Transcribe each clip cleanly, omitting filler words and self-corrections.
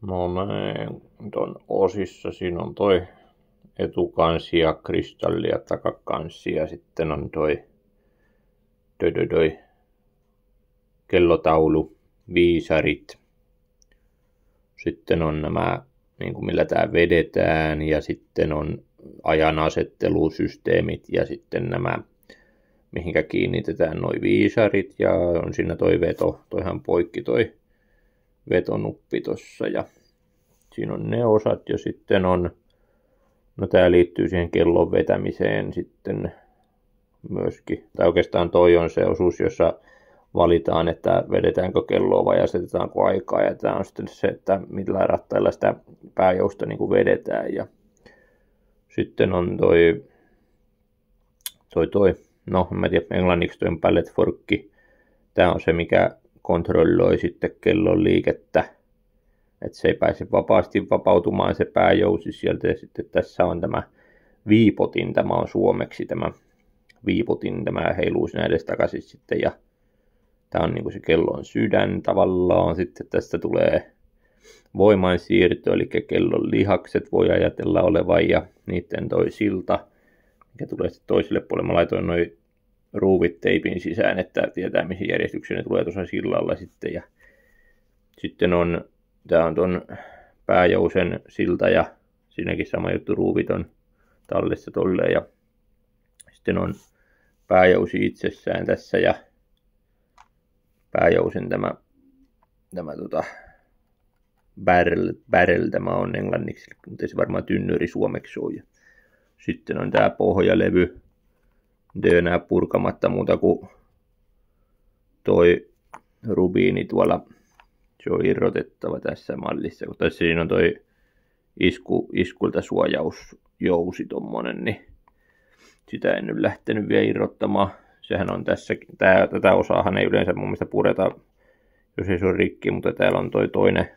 No näin, ton osissa siinä on toi etukansi ja kristalli ja takakansi ja sitten on toi kellotaulu, viisarit. Sitten on nämä, niin kuin millä tää vedetään ja sitten on ajanasettelusysteemit ja sitten nämä, mihinkä kiinnitetään noi viisarit ja on siinä toi veto, toihan poikki toi vetonuppi tossa ja siinä on ne osat ja sitten on, no tää liittyy siihen kellon vetämiseen sitten myöskin, tai oikeastaan toi on se osuus, jossa valitaan, että vedetäänkö kelloa vai asetetaanko aikaa ja tää on sitten se, että millä rattailla sitä pääjousta niin kuin vedetään ja sitten on no en mä tiedä englanniksi toi on pallet forkki, tää on se mikä kontrolloi sitten kellon liikettä, että se ei pääse vapaasti vapautumaan se pääjousi sieltä ja sitten tässä on tämä viipotin, tämä on suomeksi tämä viipotin, tämä heiluu sinä edestakaisin sitten ja tämä on niin kuin se kellon sydän tavallaan, sitten tästä tulee voimansiirto, eli kellon lihakset voi ajatella olevan ja niiden toi silta, mikä tulee sitten toiselle puolelle. Mä laitoin noin ruuvit teipin sisään, että tietää mihin järjestykseen ne tulee tuossa sillalla sitten ja sitten on, tää on ton pääjousen silta ja siinäkin sama juttu, ruuvit on tallessa tolleen ja sitten on pääjousi itsessään tässä ja pääjousen tämä barrel, tämä on englanniksi, mutta ei se varmaan tynnyri suomeksi ole. Sitten on tämä pohjalevy, nyt ei enää purkamatta muuta kuin toi rubiini tuolla, se on irrotettava tässä mallissa, kun tässä siinä on toi iskulta suojausjousi tommonen, niin sitä en nyt lähtenyt vielä irrottamaan. Sehän on tässä, tätä osaahan ei yleensä mun mielestä pureta, jos ei se ole rikki, mutta täällä on toi toinen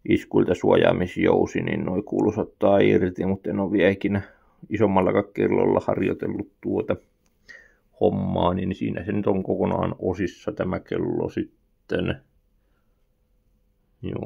iskuilta suojaamisjousi, niin noi kuuluisi ottaa irti, mutta en ole vielä ikinä isommallakaan kellolla harjoitellut tuota hommaa, niin siinä se nyt on kokonaan osissa tämä kello sitten. Joo.